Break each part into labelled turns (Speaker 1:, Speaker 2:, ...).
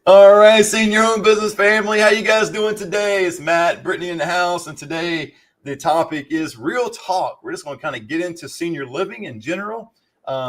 Speaker 1: All right, senior owned business family, how you guys doing today? It's Matt, Brittney in the house, and today the topic is real talk. We're just going to kind of get into senior living in general,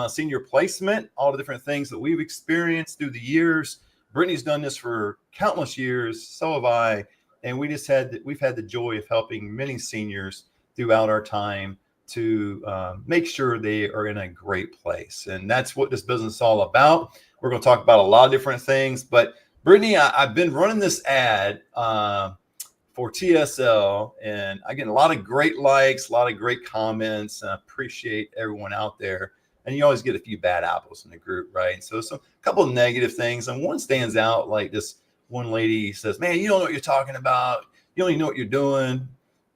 Speaker 1: senior placement, all the different things that we've experienced through the years. Brittney's done this for countless years, so have I, and we've had the joy of helping many seniors throughout our time to make sure they are in a great place, and that's what this business is all about. We're going to talk about a lot of different things, but Brittney, I've been running this ad for TSL, and I get a lot of great likes, a lot of great comments, and I appreciate everyone out there. And you always get a few bad apples in the group, right? So a couple of negative things, and one stands out. Like this one lady says, "Man, you don't know what you're talking about. You don't even know what you're doing."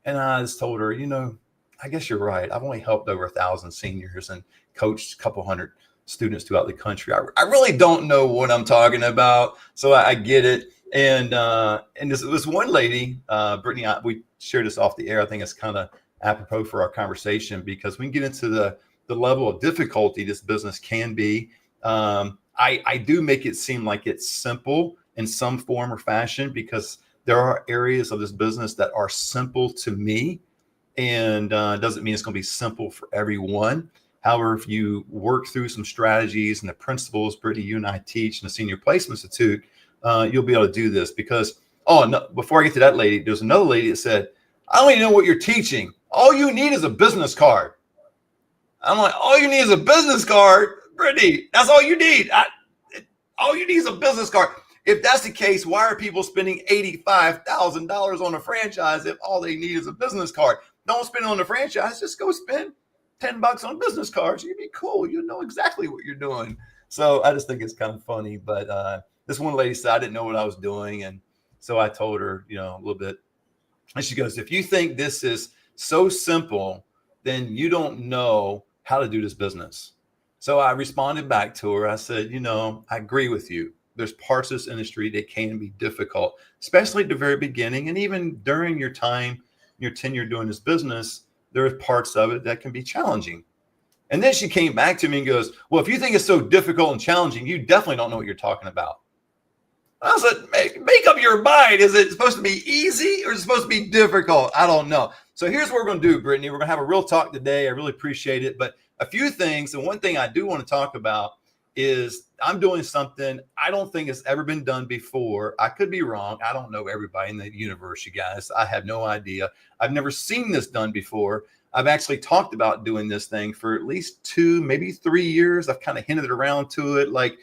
Speaker 1: And I just told her, I guess you're right. I've only helped over 1,000 seniors and coached a couple hundred students throughout the country. I really don't know what I'm talking about, so I get it. And this one lady, Brittney, we shared this off the air. I think it's kind of apropos for our conversation because we can get into the level of difficulty this business can be. I do make it seem like it's simple in some form or fashion because there are areas of this business that are simple to me, and doesn't mean it's going to be simple for everyone. However, if you work through some strategies and the principles, Brittney, you and I teach in the Senior Placement Institute, you'll be able to do this because, no, before I get to that lady, there's another lady that said, "I don't even know what you're teaching. All you need is a business card." I'm like, all you need is a business card? Brittney, that's all you need. All you need is a business card. If that's the case, why are people spending $85,000 on a franchise if all they need is a business card? Don't spend it on the franchise. Just go spend $10 on business cards. You'd be cool. You know exactly what you're doing. So I just think it's kind of funny. But this one lady said I didn't know what I was doing. And so I told her, a little bit. And she goes, "If you think this is so simple, then you don't know how to do this business." So I responded back to her. I said, I agree with you. There's parts of this industry that can be difficult, especially at the very beginning. And even during your time, your tenure doing this business, there are parts of it that can be challenging. And then she came back to me and goes, "Well, if you think it's so difficult and challenging, you definitely don't know what you're talking about." I said, make up your mind. Is it supposed to be easy or is it supposed to be difficult? I don't know. So here's what we're going to do, Brittney. We're going to have a real talk today. I really appreciate it. But a few things. And one thing I do want to talk about is I'm doing something I don't think has ever been done before. I could be wrong. I don't know everybody in the universe, you guys. I have no idea. I've never seen this done before. I've actually talked about doing this thing for at least 2, maybe 3 years. I've kind of hinted around to it. Like,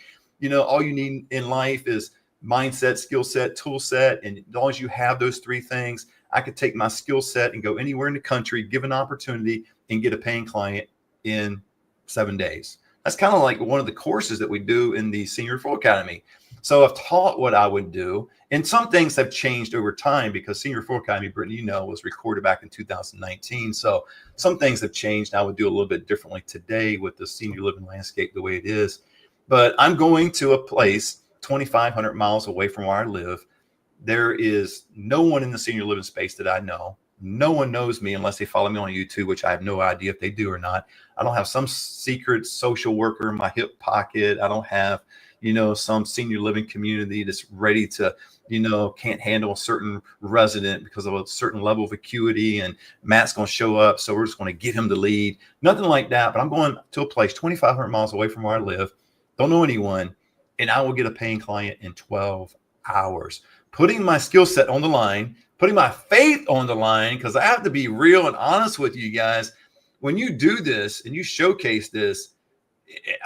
Speaker 1: all you need in life is mindset, skill set, tool set. And as long as you have those 3 things, I could take my skill set and go anywhere in the country, give an opportunity and get a paying client in 7 days. That's kind of like one of the courses that we do in the Senior Referral Academy. So I've taught what I would do. And some things have changed over time because Senior Referral Academy, Brittney, was recorded back in 2019. So some things have changed. I would do a little bit differently today with the senior living landscape the way it is. But I'm going to a place 2,500 miles away from where I live. There is no one in the senior living space that I know. No one knows me unless they follow me on YouTube, which I have no idea if they do or not. I don't have some secret social worker in my hip pocket. I don't have, some senior living community that's ready to, can't handle a certain resident because of a certain level of acuity and Matt's going to show up. So we're just going to get him to lead. Nothing like that. But I'm going to a place 2,500 miles away from where I live. Don't know anyone. And I will get a paying client in 12 hours, putting my skill set on the line, putting my faith on the line, because I have to be real and honest with you guys. When you do this and you showcase this,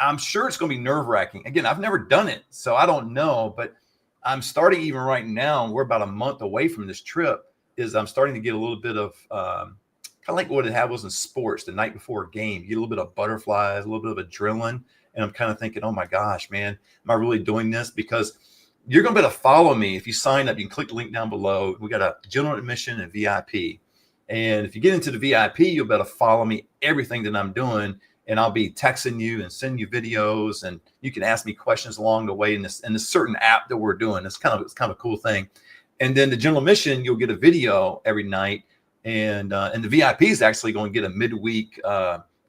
Speaker 1: I'm sure it's going to be nerve-wracking. Again, I've never done it, so I don't know, but I'm starting even right now. We're about a month away from this trip. I'm starting to get a little bit of kind of like what it had was in sports the night before a game. You get a little bit of butterflies, a little bit of adrenaline. And I'm kind of thinking, oh my gosh, man, am I really doing this? Because you're going to be able to follow me. If you sign up, you can click the link down below. We got a general admission and VIP. And if you get into the VIP, you'll be able to follow me, everything that I'm doing. And I'll be texting you and sending you videos. And you can ask me questions along the way in this certain app that we're doing. It's kind of a cool thing. And then the general admission, you'll get a video every night. And the VIP is actually going to get a midweek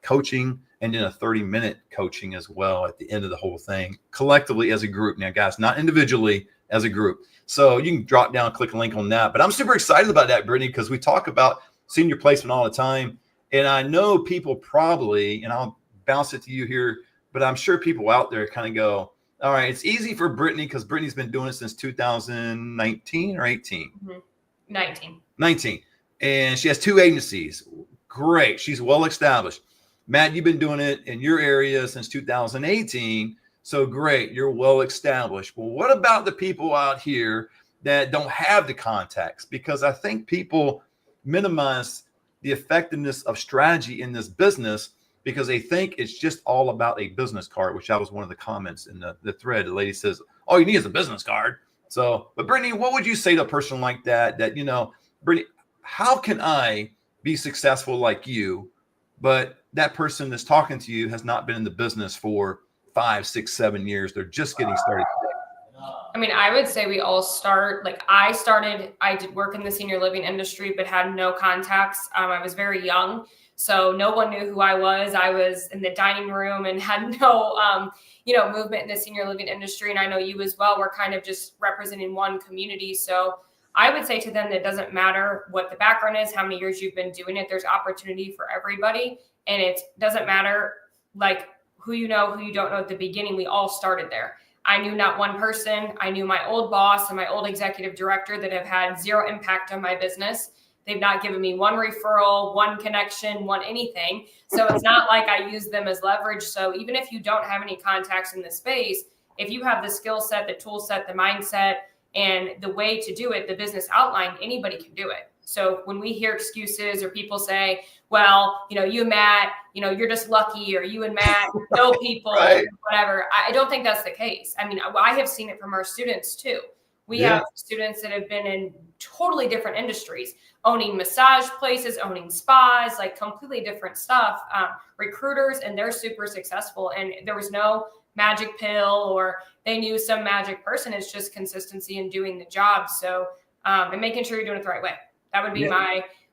Speaker 1: coaching and then a 30-minute coaching as well at the end of the whole thing, collectively as a group. Now, guys, not individually, as a group. So you can drop down, click a link on that. But I'm super excited about that, Brittney, because we talk about senior placement all the time. And I know people probably, and I'll bounce it to you here, but I'm sure people out there kind of go, all right, it's easy for Brittney because Brittney's been doing it since 2019 or 18? 19. And she has 2 agencies. Great. She's well established. Matt, you've been doing it in your area since 2018. So great. You're well established. Well, what about the people out here that don't have the contacts? Because I think people minimize the effectiveness of strategy in this business because they think it's just all about a business card, which that was one of the comments in the thread. The lady says, all you need is a business card. So, but Brittney, what would you say to a person like that, Brittney, how can I be successful like you, but that person that's talking to you has not been in the business for 5, 6, 7 years. They're just getting started.
Speaker 2: I mean, I would say we all start, like I did work in the senior living industry, but had no contacts. I was very young, so no one knew who I was. I was in the dining room and had no, movement in the senior living industry. And I know you as well. We're kind of just representing one community. So I would say to them that it doesn't matter what the background is, how many years you've been doing it. There's opportunity for everybody. And it doesn't matter like who you know, who you don't know at the beginning. We all started there. I knew not one person. I knew my old boss and my old executive director that have had zero impact on my business. They've not given me one referral, one connection, one anything. So it's not like I use them as leverage. So even if you don't have any contacts in the space, if you have the skill set, the tool set, the mindset, and the way to do it, the business outline, anybody can do it. So when we hear excuses or people say, well, you and Matt, you're just lucky, or you and Matt know people,
Speaker 1: Right.
Speaker 2: Whatever. I don't think that's the case. I mean, I have seen it from our students too. We have students that have been in totally different industries, owning massage places, owning spas, like completely different stuff, recruiters, and they're super successful. And there was no magic pill or they knew some magic person. It's just consistency in doing the job. So, and making sure you're doing it the right way. That would be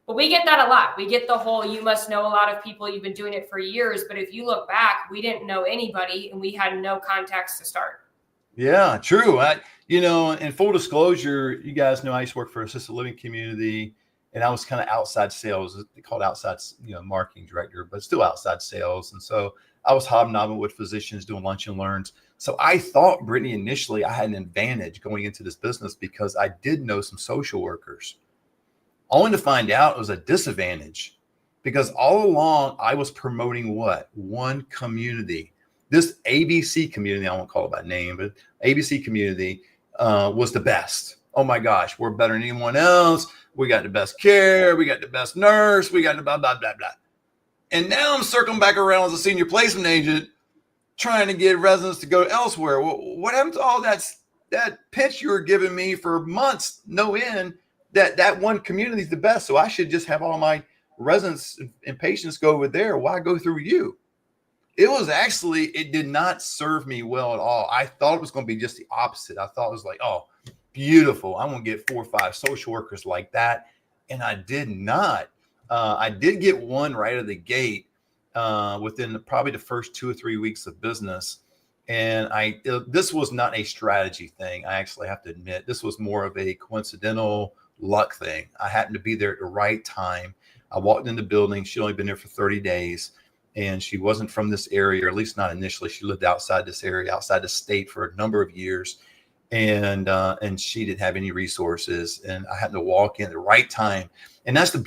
Speaker 2: but we get that a lot. We get the whole, you must know a lot of people, you've been doing it for years. But if you look back, we didn't know anybody and we had no contacts to start.
Speaker 1: Yeah, true. In full disclosure, you guys know I used to work for assisted living community, and I was kind of outside sales. They called outside, marketing director, but still outside sales. And so I was hobnobbing with physicians doing lunch and learns. So I thought, Brittney, initially I had an advantage going into this business because I did know some social workers. Only to find out it was a disadvantage because all along I was promoting what? One community. This ABC community, I won't call it by name, but ABC community was the best. Oh my gosh, we're better than anyone else. We got the best care. We got the best nurse. We got the blah, blah, blah, blah. And now I'm circling back around as a senior placement agent trying to get residents to go elsewhere. Well, what happened to all that pitch you were giving me for months, no end, that one community is the best. So I should just have all my residents and patients go over there. Why go through you? It did not serve me well at all. I thought it was going to be just the opposite. I thought it was like, oh, beautiful. I'm going to get 4 or 5 social workers like that. And I did not. I did get one right out of the gate within probably the first 2 or 3 weeks of business. And this was not a strategy thing. I actually have to admit, this was more of a coincidental luck thing. I happened to be there at the right time. I walked in the building. She'd only been there for 30 days. And she wasn't from this area, or at least not initially. She lived outside this area, outside the state for a number of years. And she didn't have any resources. And I happened to walk in at the right time. And that's the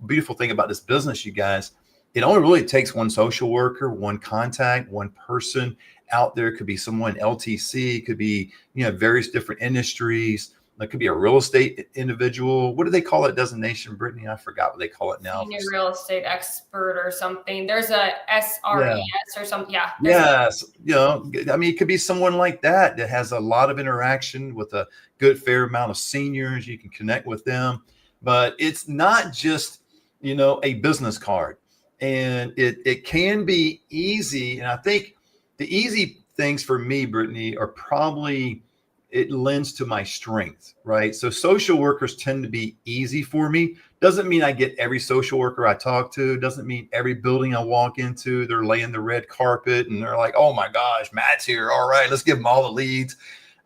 Speaker 1: beautiful thing about this business, you guys. It only really takes one social worker, one contact, one person out there. It could be someone LTC, it could be, various different industries. It could be a real estate individual. What do they call it designation, Brittney? I forgot what they call it now.
Speaker 2: Senior real estate expert or something. There's a SRES or something. Yeah.
Speaker 1: Yes. It could be someone like that has a lot of interaction with a good fair amount of seniors. You can connect with them, but it's not just, a business card. And it can be easy. And I think the easy things for me, Brittney, are probably, it lends to my strength, right? So social workers tend to be easy for me. Doesn't mean I get every social worker I talk to. Doesn't mean every building I walk into, they're laying the red carpet and they're like, oh my gosh, Matt's here. All right, let's give them all the leads.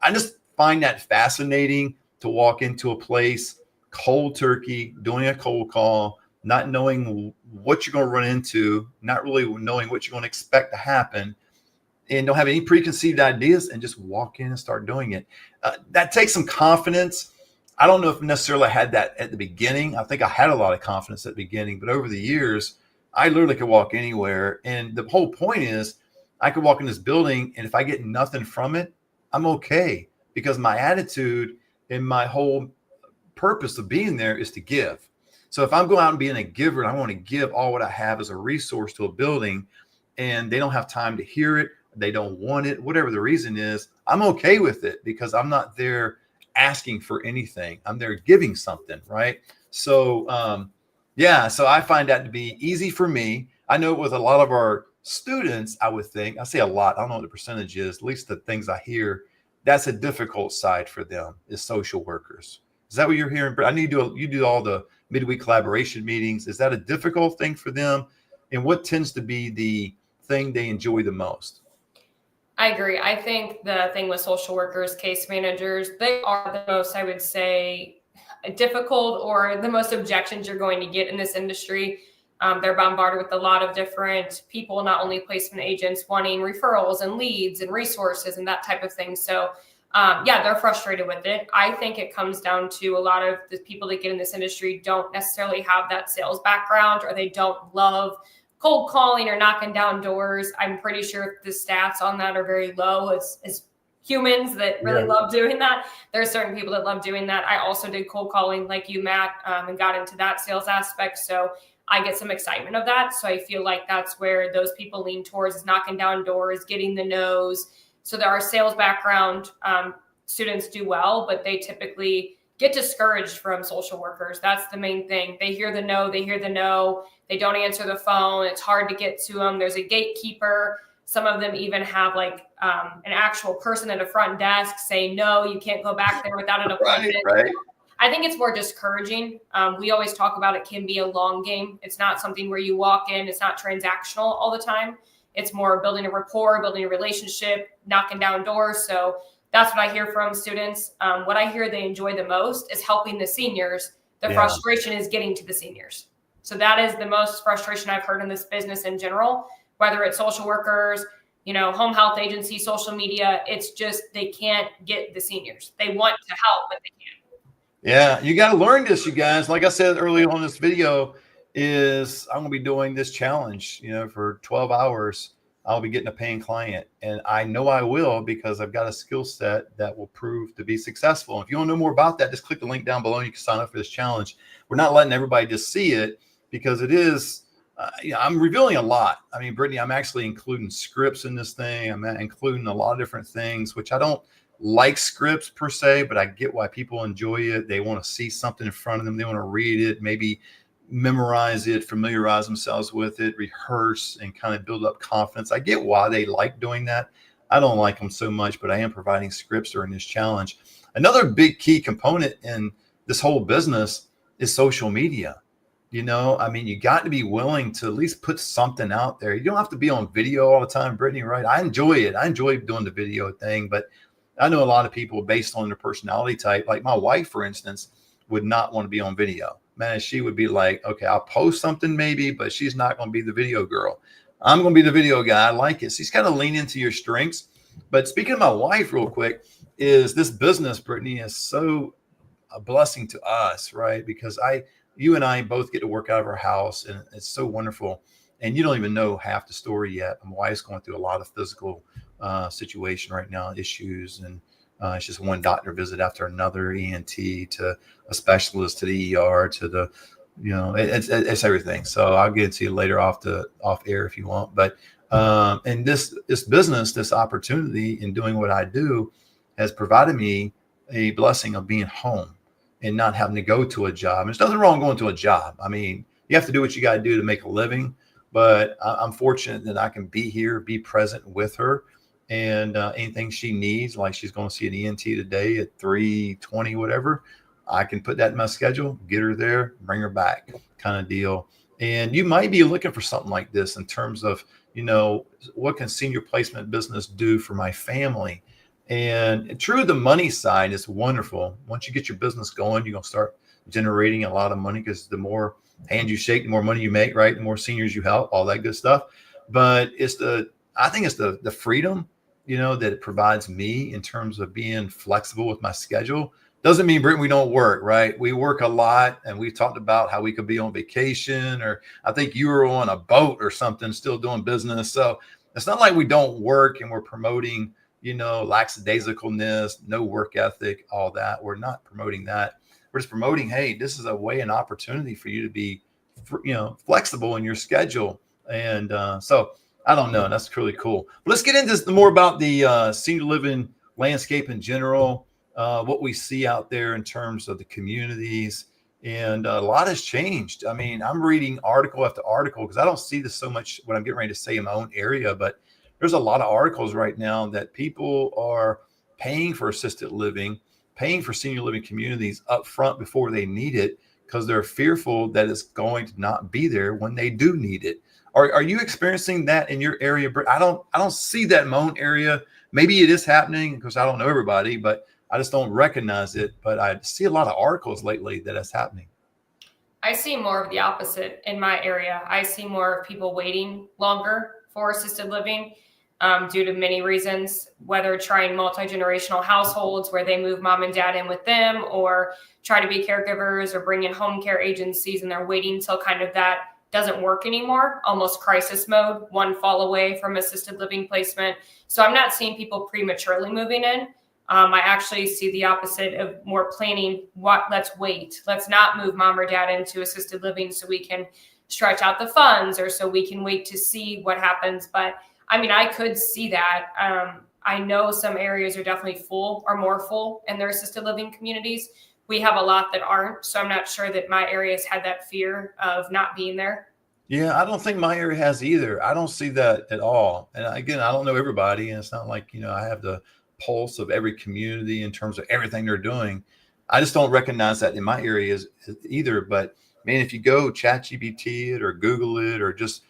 Speaker 1: I just find that fascinating to walk into a place cold turkey, doing a cold call, not knowing what you're going to run into, not really knowing what you're going to expect to happen, and don't have any preconceived ideas, and just walk in and start doing it. That takes some confidence. I don't know if necessarily I had that at the beginning. I think I had a lot of confidence at the beginning, but over the years, I literally could walk anywhere. And the whole point is I could walk in this building, and if I get nothing from it, I'm okay, because my attitude and my whole purpose of being there is to give. So if I'm going out and being a giver, and I want to give all what I have as a resource to a building, and they don't have time to hear it, they don't want it, whatever the reason is, I'm okay with it, because I'm not there asking for anything. I'm there giving something, right? So so I find that to be easy for me. I know with a lot of our students, I would think, I say a lot, I don't know what the percentage is, at least the things I hear, that's a difficult side for them, is social workers. Is that what you're hearing? I need you do all the midweek collaboration meetings. Is that a difficult thing for them? And what tends to be the thing they enjoy the most?
Speaker 2: I agree. I think the thing with social workers, case managers, they are the most, I would say, difficult, or the most objections you're going to get in this industry. They're bombarded with a lot of different people, not only placement agents, wanting referrals and leads and resources and that type of thing. So they're frustrated with it. I think it comes down to a lot of the people that get in this industry don't necessarily have that sales background, or they don't love cold calling or knocking down doors. I'm pretty sure the stats on that are very low as humans that really love doing that. There are certain people that love doing that. I also did cold calling like you, Matt, and got into that sales aspect. So I get some excitement of that. So I feel like that's where those people lean towards, is knocking down doors, getting the no's. So there are sales background students do well, but they typically get discouraged from social workers. That's the main thing. They hear the no, they don't answer the phone. It's hard to get to them. There's a gatekeeper. Some of them even have like an actual person at a front desk saying, no, you can't go back there without an appointment.
Speaker 1: Right.
Speaker 2: I think it's more discouraging. We always talk about it can be a long game. It's not something where you walk in. It's not transactional all the time. It's more building a rapport, building a relationship, knocking down doors. So that's what I hear from students. What I hear they enjoy the most is helping the seniors. The frustration is getting to the seniors. So that is the most frustration I've heard in this business in general, whether it's social workers, home health agency, social media. It's just they can't get the seniors. They want to help, but they can't.
Speaker 1: Yeah, you got to learn this, you guys. Like I said earlier on this video, is I'm going to be doing this challenge, for 12 hours. I'll be getting a paying client, and I know I will, because I've got a skill set that will prove to be successful. If you want to know more about that, just click the link down below and you can sign up for this challenge. We're not letting everybody just see it, because it is, I'm revealing a lot. I mean, Brittney, I'm actually including scripts in this thing. I'm including a lot of different things, which I don't like scripts per se, but I get why people enjoy it. They want to see something in front of them. They want to read it, maybe memorize it, familiarize themselves with it, rehearse, and kind of build up confidence. I get why they like doing that. I don't like them so much, but I am providing scripts during this challenge. Another big key component in this whole business is social media. You got to be willing to at least put something out there. You don't have to be on video all the time, Brittney, right? I enjoy it. I enjoy doing the video thing, but I know a lot of people, based on their personality type, like my wife, for instance, would not want to be on video. Man, she would be like, okay, I'll post something maybe, but she's not going to be the video girl. I'm going to be the video guy. I like it. So he's kind of lean into your strengths. But speaking of my wife real quick, is this business, Brittney, is so a blessing to us, right? Because you and I both get to work out of our house, and it's so wonderful. And you don't even know half the story yet. My wife's going through a lot of physical situation right now, issues, and it's just one doctor visit after another, ENT to a specialist to the ER to the, it's everything. So I'll get to you later off air if you want. But and this business, this opportunity in doing what I do, has provided me a blessing of being home and not having to go to a job. There's nothing wrong going to a job. I mean, you have to do what you got to do to make a living. But I'm fortunate that I can be here, be present with her. And anything she needs, like she's going to see an ENT today at 3:20, whatever, I can put that in my schedule, get her there, bring her back, kind of deal. And you might be looking for something like this in terms of, what can senior placement business do for my family? And true, the money side is wonderful. Once you get your business going, you're going to start generating a lot of money, because the more hands you shake, the more money you make, right? The more seniors you help, all that good stuff. But I think it's the freedom, that it provides me in terms of being flexible with my schedule. Doesn't mean, Brittany, we don't work, right? We work a lot, and we've talked about how we could be on vacation, or I think you were on a boat or something, still doing business. So it's not like we don't work and we're promoting, lackadaisicalness, no work ethic, all that. We're not promoting that. We're just promoting, hey, this is a way, an opportunity for you to be, flexible in your schedule. And so I don't know. That's really cool. But let's get into more about the senior living landscape in general, what we see out there in terms of the communities. And a lot has changed. I mean, I'm reading article after article, because I don't see this so much when I'm getting ready to say in my own area, but there's a lot of articles right now that people are paying for assisted living, paying for senior living communities up front before they need it, because they're fearful that it's going to not be there when they do need it. Are you experiencing that in your area, Britt? I don't see that in my own area. Maybe it is happening, because I don't know everybody, but I just don't recognize it. But I see a lot of articles lately that it's happening.
Speaker 2: I see more of the opposite in my area. I see more of people waiting longer for assisted living, due to many reasons, whether trying multi-generational households where they move mom and dad in with them, or try to be caregivers, or bring in home care agencies, and they're waiting till kind of that doesn't work anymore, almost crisis mode, one fall away from assisted living placement. So I'm not seeing people prematurely moving in. I actually see the opposite of more planning. Let's wait. Let's not move mom or dad into assisted living so we can stretch out the funds, or so we can wait to see what happens. But I mean, I could see that. I know some areas are definitely full or more full in their assisted living communities. We have a lot that aren't. So I'm not sure that my area has had that fear of not being there.
Speaker 1: Yeah, I don't think my area has either. I don't see that at all. And again, I don't know everybody, and it's not like, I have the pulse of every community in terms of everything they're doing. I just don't recognize that in my area either. But man, if you go chat GPT it or Google it, or just,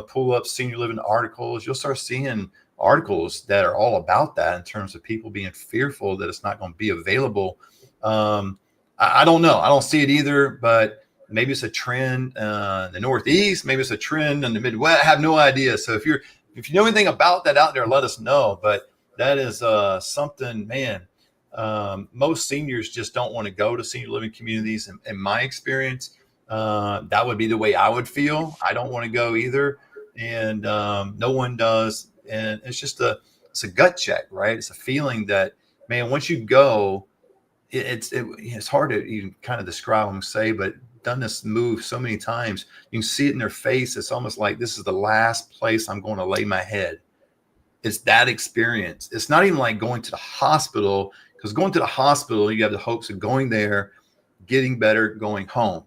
Speaker 1: pull up senior living articles, you'll start seeing articles that are all about that, in terms of people being fearful that it's not going to be available. I don't know. I don't see it either, but maybe it's a trend in the Northeast. Maybe it's a trend in the Midwest. I have no idea. So if you know anything about that out there, let us know. But that is something, man. Most seniors just don't want to go to senior living communities. In my experience, that would be the way I would feel. I don't want to go either, and no one does. And it's just it's a gut check, right? It's a feeling that, man, once you go, it's hard to even kind of describe and say, but done this move so many times, you can see it in their face. It's almost like this is the last place I'm going to lay my head. It's that experience. It's not even like going to the hospital, because going to the hospital, you have the hopes of going there, getting better, going home.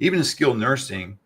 Speaker 1: Even in skilled nursing,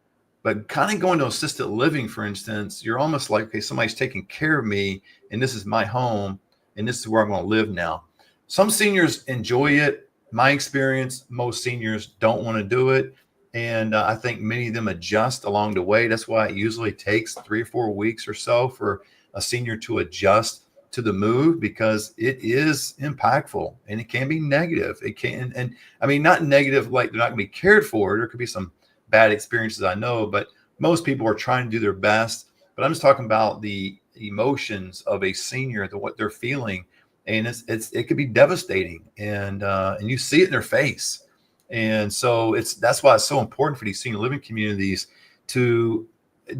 Speaker 1: but kind of going to assisted living, for instance, you're almost like, okay, somebody's taking care of me, and this is my home, and this is where I'm going to live now. Some seniors enjoy it. My experience, most seniors don't want to do it. And I think many of them adjust along the way. That's why it usually takes 3 or 4 weeks or so for a senior to adjust to the move, because it is impactful and it can be negative. It can, and I mean, not negative like they're not going to be cared for. There could be some bad experiences, I know, but most people are trying to do their best. But I'm just talking about the emotions of a senior, what they're feeling, and it could be devastating, and you see it in their face. And so that's why it's so important for these senior living communities to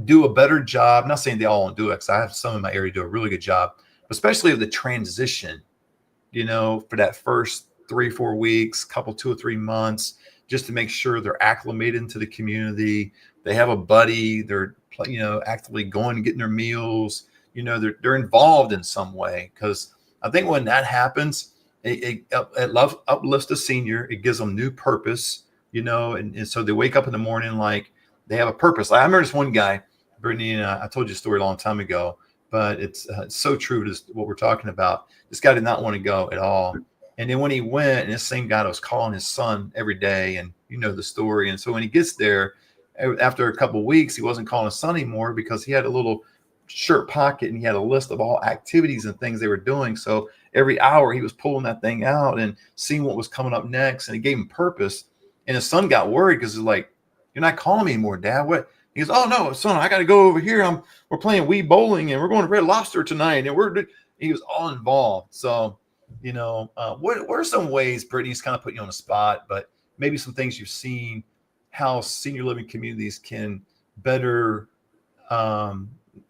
Speaker 1: do a better job. I'm not saying they all won't do it, because I have some in my area do a really good job, especially of the transition, for that first 3-4 weeks, couple 2 or 3 months, just to make sure they're acclimated into the community. They have a buddy. They're, actively going and getting their meals. They're involved in some way, because I think when that happens, it uplifts the senior. It gives them new purpose, and so they wake up in the morning like they have a purpose. I remember this one guy, Brittney, and I told you a story a long time ago, but it's so true to what we're talking about. This guy did not want to go at all. And then when he went, and this same guy was calling his son every day, and you know the story. And so when he gets there, after a couple of weeks, he wasn't calling his son anymore, because he had a little shirt pocket and he had a list of all activities and things they were doing. So every hour he was pulling that thing out and seeing what was coming up next. And it gave him purpose. And his son got worried because he's like, "You're not calling me anymore, Dad." What? He goes, "Oh no, son, I got to go over here. We're playing Wii bowling and we're going to Red Lobster tonight." And he was all involved. So, what are some ways, Brittney's kind of put you on the spot, but maybe some things you've seen how senior living communities can better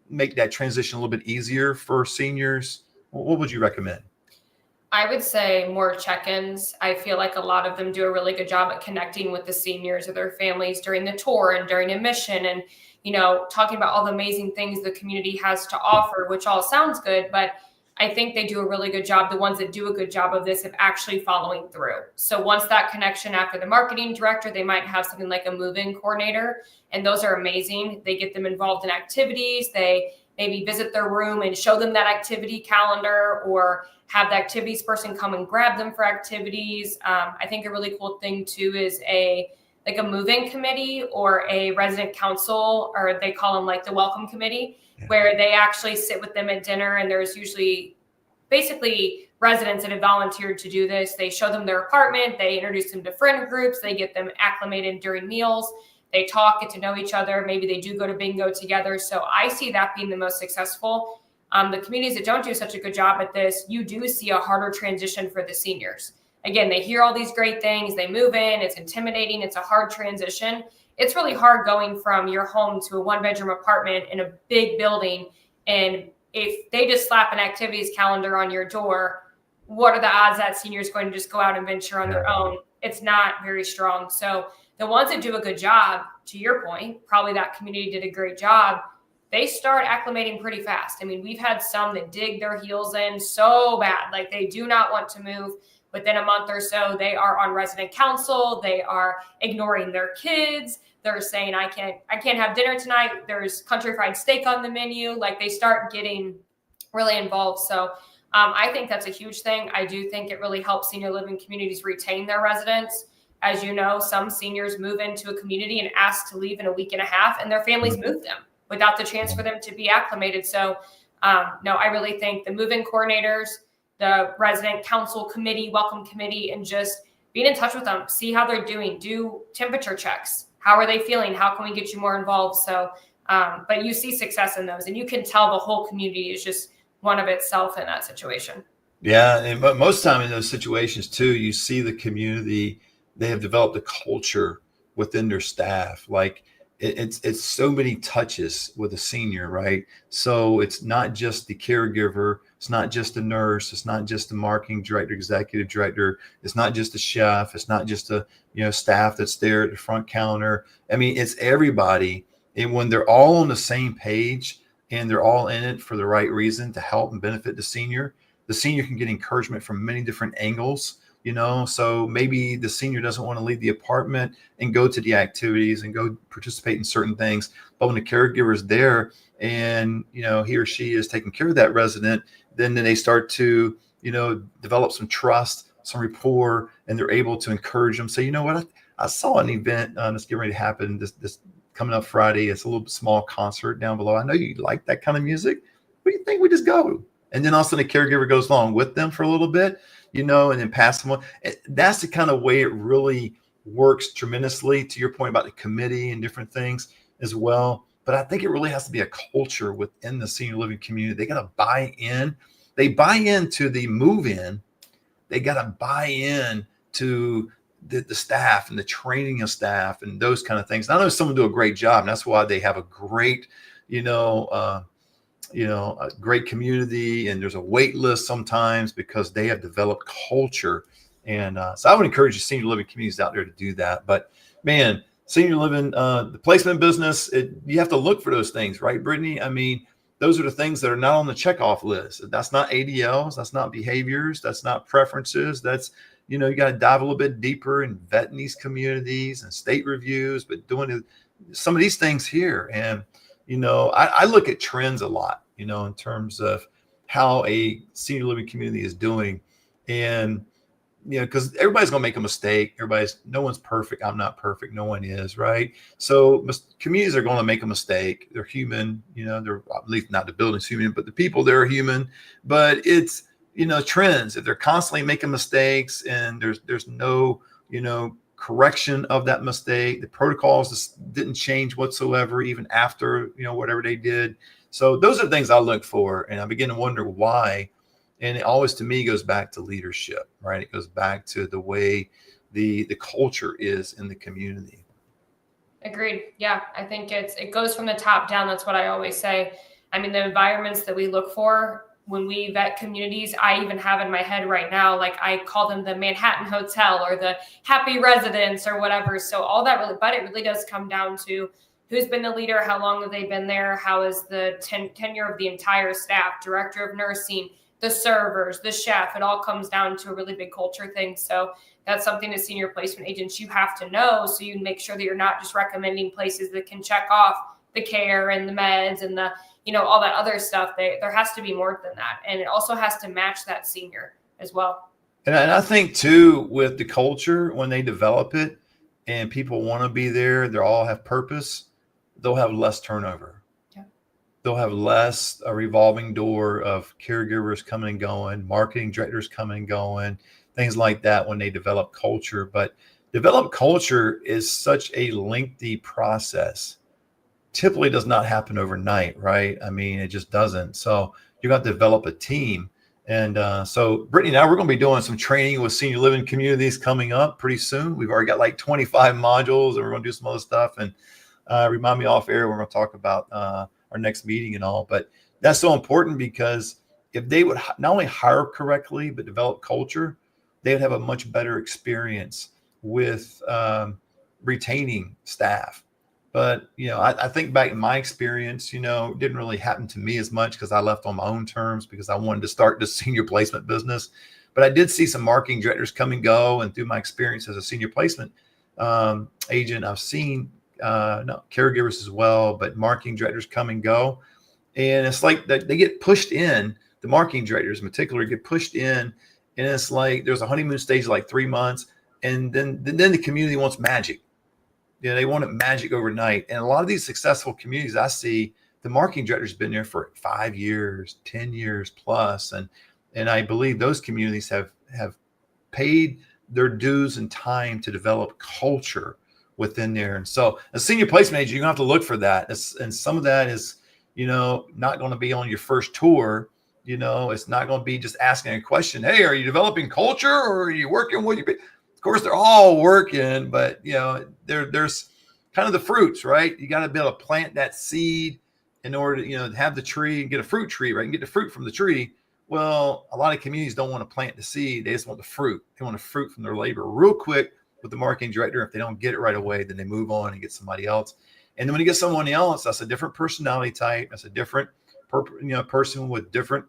Speaker 1: make that transition a little bit easier for seniors? What would you recommend?
Speaker 2: I would say more check-ins. I feel like a lot of them do a really good job at connecting with the seniors or their families during the tour and during admission, and talking about all the amazing things the community has to offer, which all sounds good, but I think they do a really good job, the ones that do a good job of this, of actually following through. So once that connection, after the marketing director, they might have something like a move-in coordinator, and those are amazing. They get them involved in activities. They maybe visit their room and show them that activity calendar, or have the activities person come and grab them for activities. I think a really cool thing too is a move-in committee or a resident council, or they call them like the welcome committee, where they actually sit with them at dinner. And there's usually basically residents that have volunteered to do this. They show them their apartment, they introduce them to friend groups, they get them acclimated during meals, they talk, get to know each other. Maybe they do go to bingo together. So I see that being the most successful. The communities that don't do such a good job at this, you do see a harder transition for the seniors. Again, they hear all these great things, they move in, it's intimidating, it's a hard transition. It's really hard going from your home to a one-bedroom apartment in a big building. And if they just slap an activities calendar on your door, what are the odds that seniors going to just go out and venture on their own? It's not very strong. So the ones that do a good job, to your point, probably that community did a great job, they start acclimating pretty fast. I mean, we've had some that dig their heels in so bad, like they do not want to move. Within a month or so, they are on resident council. They are ignoring their kids. They're saying, I can't have dinner tonight. There's country fried steak on the menu. Like, they start getting really involved. So I think that's a huge thing. I do think it really helps senior living communities retain their residents. As you know, some seniors move into a community and ask to leave in a week and a half, and their families move them without the chance for them to be acclimated. So no, I really think the move-in coordinators, the resident council committee, welcome committee, and just being in touch with them, see how they're doing, do temperature checks. How are they feeling? How can we get you more involved? So, but you see success in those, and you can tell the whole community is just one of itself in that situation.
Speaker 1: Yeah. And but most time in those situations too, you see the community, they have developed a culture within their staff. Like it's so many touches with a senior, right? So it's not just the caregiver, it's not just the nurse, it's not just the marketing director, executive director, it's not just the chef, it's not just the staff that's there at the front counter. I mean, it's everybody. And when they're all on the same page and they're all in it for the right reason to help and benefit the senior can get encouragement from many different angles. So maybe the senior doesn't want to leave the apartment and go to the activities and go participate in certain things. But when the caregiver is there and, he or she is taking care of that resident, then they start to, develop some trust, some rapport, and they're able to encourage them. Say, you know what, I saw an event that's getting ready to happen this coming up Friday. It's a little small concert down below. I know you like that kind of music. What do you think we just go? And then all of a sudden the caregiver goes along with them for a little bit, and then pass them on. That's the kind of way it really works tremendously, to your point about the committee and different things as well. But I think it really has to be a culture within the senior living community. They got to buy in. They buy into the move in. They got to buy in to the staff and the training of staff and those kind of things. And I know some do a great job, and that's why they have a great, a great community, and there's a wait list sometimes because they have developed culture. And so I would encourage you senior living communities out there to do that. But man, senior living, the placement business, you have to look for those things, right, Brittney? I mean, those are the things that are not on the checkoff list. That's not ADLs. That's not behaviors. That's not preferences. That's, you got to dive a little bit deeper and vetting these communities and state reviews, but doing some of these things here. And, I look at trends a lot, in terms of how a senior living community is doing. And, because everybody's going to make a mistake. No one's perfect. I'm not perfect. No one is, right? So communities are going to make a mistake. They're human, they're at least not the building's human, but the people, they're human. But it's trends, if they're constantly making mistakes and there's no, correction of that mistake, the protocols just didn't change whatsoever, even after, whatever they did. So those are things I look for, and I begin to wonder why. And it always, to me, goes back to leadership, right? It goes back to the way the culture is in the community.
Speaker 2: Agreed. Yeah, I think it goes from the top down. That's what I always say. I mean, the environments that we look for when we vet communities, I even have in my head right now, like I call them the Manhattan Hotel or the Happy Residence or whatever. So all that really, but it really does come down to who's been the leader, how long have they been there, how is the tenure of the entire staff, director of nursing, the servers, the chef. It all comes down to a really big culture thing. So that's something as senior placement agents you have to know, so you make sure that you're not just recommending places that can check off the care and the meds and the all that other stuff. There has to be more than that. And it also has to match that senior as well.
Speaker 1: And I think too, with the culture, when they develop it and people want to be there, they all have purpose, they'll have less turnover. Yeah. They'll have less a revolving door of caregivers coming and going, marketing directors coming and going, things like that when they develop culture. But develop culture is such a lengthy process. Typically does not happen overnight, right? I mean, it just doesn't. So you got to develop a team. And so Brittney, now we're going to be doing some training with senior living communities coming up pretty soon. We've already got like 25 modules, and we're going to do some other stuff. And remind me off air, we're going to talk about our next meeting and all. But that's so important, because if they would not only hire correctly, but develop culture, they would have a much better experience with retaining staff. But, I think back in my experience, it didn't really happen to me as much because I left on my own terms because I wanted to start this senior placement business. But I did see some marketing directors come and go. And through my experience as a senior placement agent, I've seen caregivers as well, but marketing directors come and go. And it's like they get pushed in. The marketing directors in particular get pushed in. And it's like there's a honeymoon stage of like 3 months. And then the community wants magic. They want it magic overnight. And a lot of these successful communities I see, the marketing director's been there for 5 years, 10 years plus. And I believe those communities have paid their dues and time to develop culture within there. And so as a senior placement agent, you're going to have to look for that. And some of that is, not going to be on your first tour. It's not going to be just asking a question. Hey, are you developing culture, or are you working with you? Of course, they're all working, but there's kind of the fruits, right? You got to be able to plant that seed in order to, have the tree and get a fruit tree, right? And get the fruit from the tree. Well, a lot of communities don't want to plant the seed. They just want the fruit. They want the fruit from their labor real quick with the marketing director. If they don't get it right away, then they move on and get somebody else. And then when you get someone else, that's a different personality type. That's a different person with different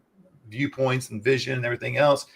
Speaker 1: viewpoints and vision and everything else.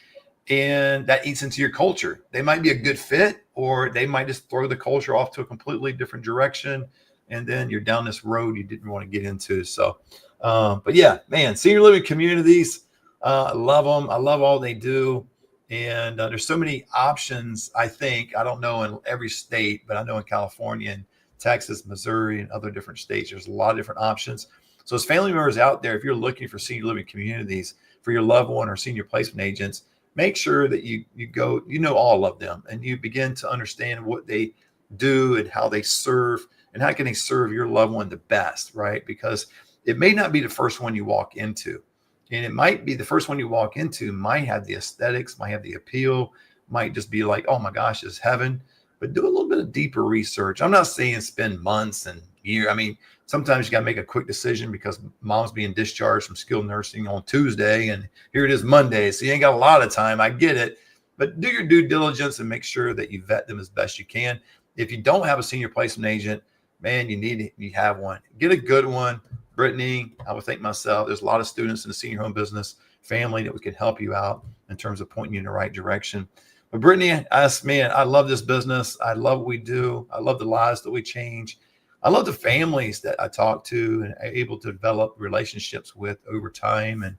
Speaker 1: And that eats into your culture. They might be a good fit, or they might just throw the culture off to a completely different direction. And then you're down this road you didn't want to get into. So, but yeah, man, senior living communities, I love them. I love all they do. And there's so many options, I think. I don't know in every state, but I know in California and Texas, Missouri, and other different states, there's a lot of different options. So as family members out there, if you're looking for senior living communities for your loved one or senior placement agents, make sure that you go, all of them, and you begin to understand what they do and how they serve and how can they serve your loved one the best, right? Because it may not be the first one you walk into. And it might be the first one you walk into might have the aesthetics, might have the appeal, might just be like, oh my gosh, it's heaven. But do a little bit of deeper research. I'm not saying spend months and years. I mean, sometimes you got to make a quick decision because mom's being discharged from skilled nursing on Tuesday and here it is Monday. So you ain't got a lot of time. I get it. But do your due diligence and make sure that you vet them as best you can. If you don't have a senior placement agent, man, you have one. Get a good one. Brittney, I would think myself, there's a lot of students in the senior home business family that we can help you out in terms of pointing you in the right direction. But Brittney, I love this business. I love what we do. I love the lives that we change. I love the families that I talk to and are able to develop relationships with over time. And,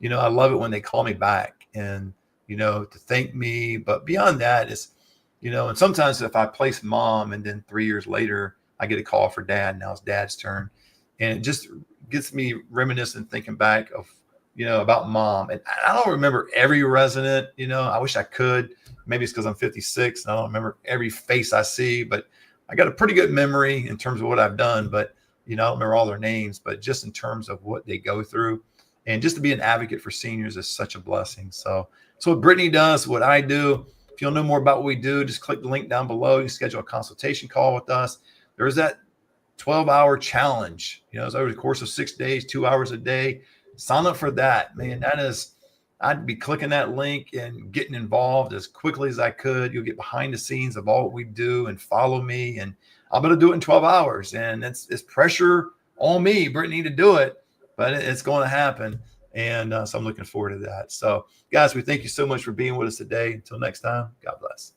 Speaker 1: I love it when they call me back and, to thank me. But beyond that is, and sometimes if I place mom and then 3 years later, I get a call for dad. Now it's dad's turn. And it just gets me reminiscent thinking back of about mom. And I don't remember every resident, I wish I could. Maybe it's because I'm 56 and I don't remember every face I see, but I got a pretty good memory in terms of what I've done. But, I don't remember all their names, but just in terms of what they go through. And just to be an advocate for seniors is such a blessing. So what Brittney does, what I do. If you'll know more about what we do, just click the link down below. You schedule a consultation call with us. There's that 12-hour challenge. It's over the course of 6 days, 2 hours a day. Sign up for that, man. I'd be clicking that link and getting involved as quickly as I could. You'll get behind the scenes of all what we do and follow me. And I'm going to do it in 12 hours. And it's pressure on me, Brittney, to do it, but it's going to happen. And so I'm looking forward to that. So guys, we thank you so much for being with us today. Until next time, God bless.